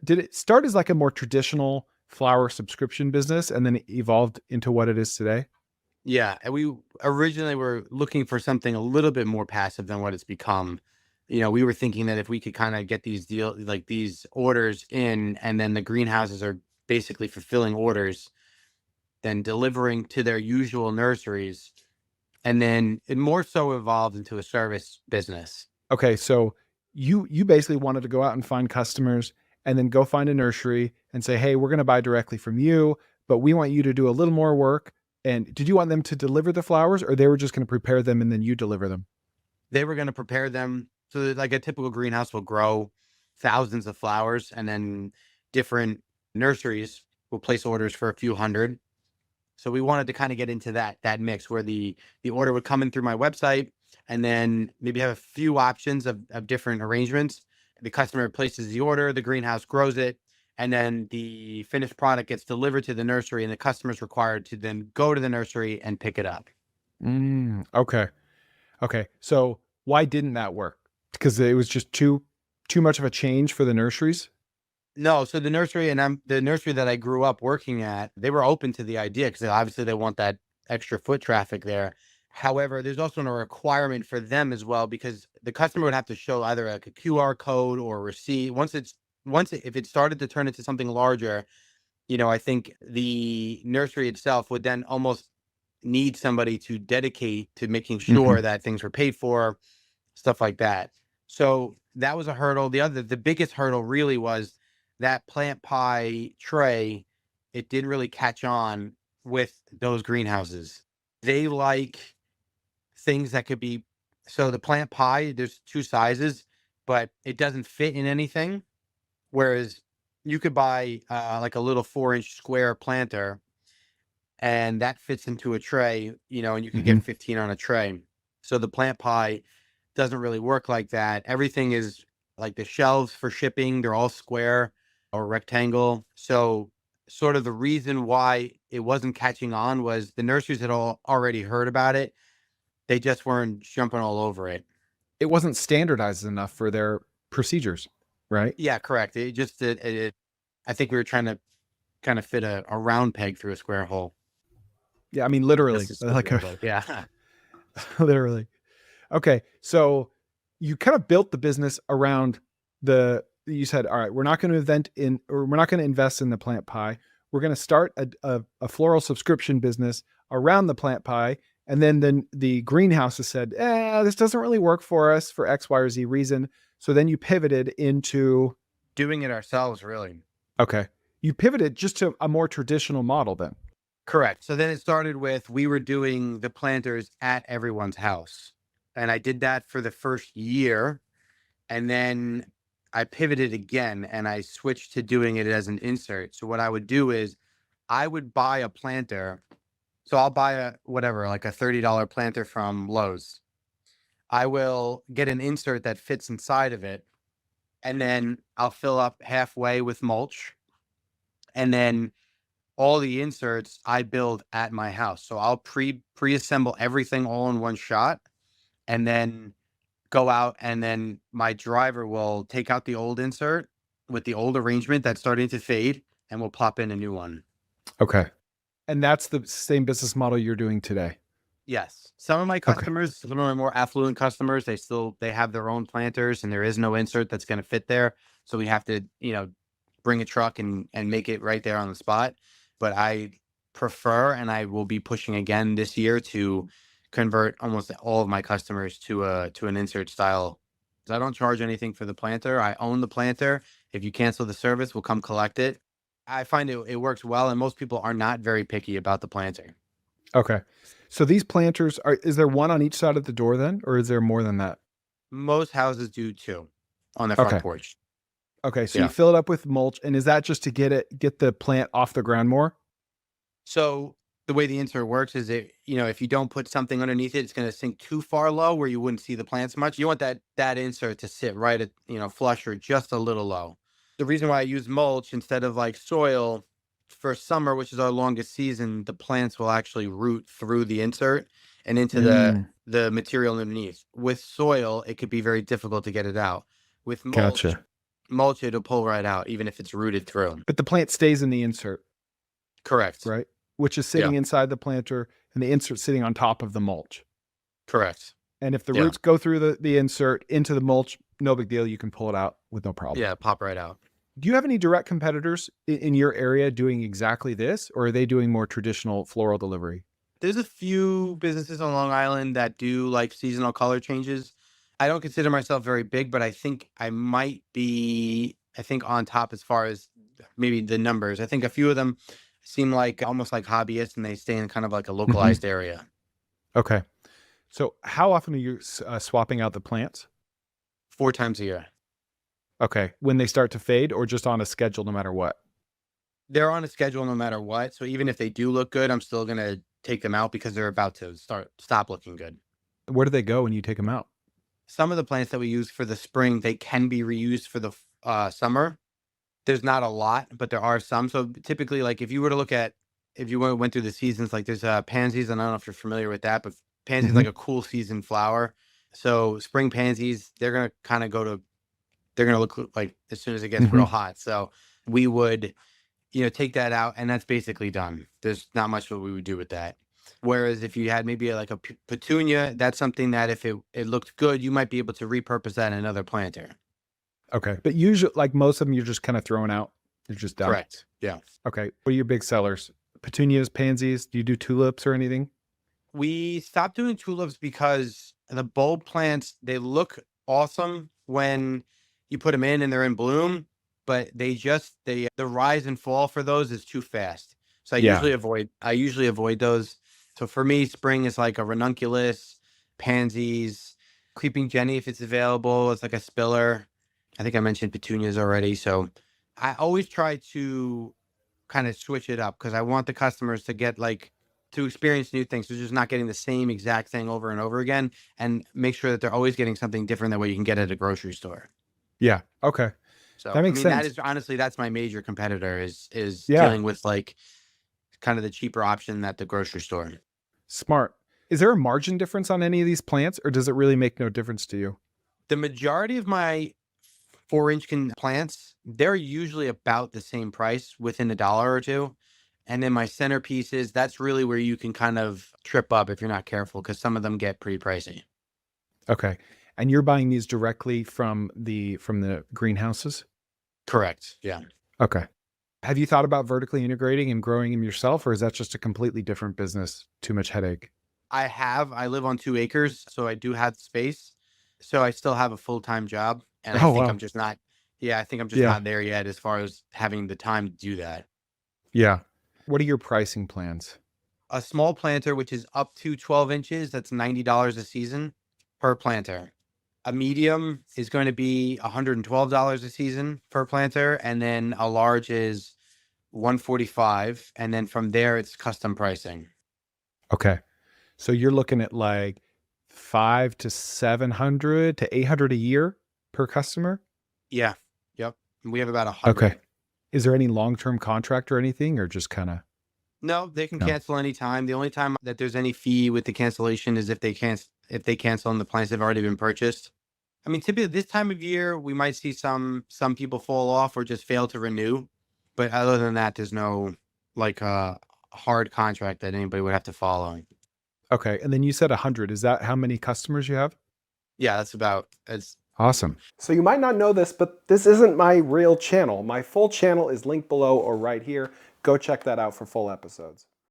did it start as like a more traditional flower subscription business and then it evolved into what it is today? Yeah, and we originally were looking for something a little bit more passive than what it's become. We were thinking that if we could kind of get these orders in, and then the greenhouses are basically fulfilling orders, then delivering to their usual nurseries, and then it more so evolved into a service business. Okay, so you basically wanted to go out and find customers and then go find a nursery and say, "Hey, we're going to buy directly from you, but we want you to do a little more work." And did you want them to deliver the flowers or they were just going to prepare them and then you deliver them? They were going to prepare them so that like a typical greenhouse will grow thousands of flowers, and then different nurseries will place orders for a few hundred. So we wanted to kind of get into that mix where the order would come in through my website, and then maybe have a few options of different arrangements. The customer places the order, the greenhouse grows it, and then the finished product gets delivered to the nursery, and the customer is required to then go to the nursery and pick it up. Okay. Okay. So why didn't that work? Because it was just too much of a change for the nurseries? No, so the nursery that I grew up working at, they were open to the idea because obviously they want that extra foot traffic there. However, there's also a requirement for them as well, because the customer would have to show either like a QR code or a receipt. If it started to turn into something larger, I think the nursery itself would then almost need somebody to dedicate to making Mhm. sure that things were paid for, stuff like that. So that was a hurdle. The biggest hurdle really was that plant pie tray. It didn't really catch on with those greenhouses. They like things that could be, so the plant pie, there's two sizes, but it doesn't fit in anything. Whereas you could buy like a little 4-inch square planter, and that fits into a tray, and you could Mhm. get 15 on a tray. So the plant pie doesn't really work like that. Everything is like the shelves for shipping, they're all square or rectangle. So sort of the reason why it wasn't catching on was the nurseries had all already heard about it. They just weren't jumping all over it. It wasn't standardized enough for their procedures, right? Yeah, correct. I think we were trying to kind of fit a round peg through a square hole. Yeah, I mean That's literally, a stupid like way to look. Yeah. literally. Okay, so you kind of built the business around you said, all right, we're not going to we're not going to invest in the plant pie. We're going to start a floral subscription business around the plant pie. And then the greenhouses said, this doesn't really work for us for X, Y, or Z reason. So then you pivoted into, Doing it ourselves, really. okay, you pivoted just to a more traditional model then. Correct. So then it started with, we were doing the planters at everyone's house. And I did that for the first year. And then I pivoted again and I switched to doing it as an insert. So what I would do is I would buy a planter. So I'll buy like a $30 planter from Lowe's. I will get an insert that fits inside of it. And then I'll fill up halfway with mulch. And then all the inserts I build at my house. So I'll pre-assemble everything all in one shot, and then go out, and then my driver will take out the old insert with the old arrangement that's starting to fade, and we'll plop in a new one. Okay. And that's the same business model you're doing today. Yes. Some of my Okay. customers, some of my more affluent customers, they have their own planters, and there is no insert that's going to fit there. So we have to, bring a truck and make it right there on the spot. But I prefer, and I will be pushing again this year to convert almost all of my customers to an insert style. I don't charge anything for the planter. I own the planter. If you cancel the service, we'll come collect it. I find it works well, and most people are not very picky about the planter. Okay. So these planters is there one on each side of the door then, or is there more than that? Most houses do too, on their front Okay. porch. Okay. So you Yeah. fill it up with mulch, and is that just to get the plant off the ground more? So the way the insert works is if you don't put something underneath it, it's going to sink too far low where you wouldn't see the plants much. You want that insert to sit right at, flush or just a little low. The reason why I use mulch instead of like soil for summer, which is our longest season, the plants will actually root through the insert and into the Mm, the material underneath. With soil, it could be very difficult to get it out. With mulch, gotcha. mulch, it'll pull right out, even if it's rooted through. But the plant stays in the insert, Correct. right? Which is sitting inside the planter and the insert sitting on top of the mulch. Correct. And if the roots go through the insert into the mulch, no big deal. You can pull it out with no problem. Yeah, pop right out. Do you have any direct competitors in your area doing exactly this, or are they doing more traditional floral delivery? There's a few businesses on Long Island that do like seasonal color changes. I don't consider myself very big, but I think I might be, on top as far as maybe the numbers. I think a few of them seem like almost like hobbyists, and they stay in kind of like a localized area. Okay. So how often are you swapping out the plants? 4 times a year. Okay. When they start to fade, or just on a schedule no matter what? They're on a schedule no matter what. So even if they do look good, I'm still going to take them out because they're about to stop looking good. Where do they go when you take them out? Some of the plants that we use for the spring, they can be reused for the summer. There's not a lot, but there are some. So typically, like if you went through the seasons, like there's pansies, and I don't know if you're familiar with that, but pansies like a cool season flower. So spring pansies, they're going to look like as soon as it gets real hot. So we would, take that out, and that's basically done. There's not much what we would do with that. Whereas if you had maybe like a petunia, that's something that if it looked good, you might be able to repurpose that in another planter. Okay. But usually, like most of them, you're just kind of throwing out. They're just done. Correct. Yeah. Okay. What are your big sellers? Petunias, pansies? Do you do tulips or anything? We stopped doing tulips because the bulb plants, they look awesome when you put them in and they're in bloom, but the rise and fall for those is too fast. So I usually avoid those. So for me, spring is like a ranunculus, pansies, creeping Jenny if it's available. It's like a spiller. I think I mentioned petunias already. So I always try to kind of switch it up because I want the customers to get to experience new things. So just not getting the same exact thing over and over again, and make sure that they're always getting something different than what you can get at a grocery store. Yeah. Okay. So that makes sense. That is honestly, that's my major competitor is dealing with kind of the cheaper option at the grocery store. Smart. Is there a margin difference on any of these plants, or does it really make no difference to you? The majority of my 4-inch plants, they're usually about the same price within $1 or $2. And then my centerpieces, that's really where you can kind of trip up if you're not careful, because some of them get pretty pricey. Okay. And you're buying these directly from the greenhouses? Correct. Yeah. Okay. Have you thought about vertically integrating and growing them yourself, or is that just a completely different business? Too much headache? I live on 2 acres, so I do have space. So I still have a full-time job, and I think I'm just not there yet as far as having the time to do that. Yeah. What are your pricing plans? A small planter, which is up to 12 inches, that's $90 a season per planter. A medium is going to be $112 a season per planter, and then a large is $145, and then from there it's custom pricing. Okay. So you're looking at like $500 to $700 to $800 a year per customer? Yeah. Yep. We have about 100. Okay. Is there any long-term contract or anything, or just kind of? No, they can cancel anytime. The only time that there's any fee with the cancellation is if they cancel and the plants have already been purchased. I mean, typically this time of year, we might see some people fall off or just fail to renew. But other than that, there's no hard contract that anybody would have to follow. Okay. And then you said 100. Is that how many customers you have? Yeah, it's awesome. So you might not know this, but this isn't my real channel. My full channel is linked below or right here. Go check that out for full episodes.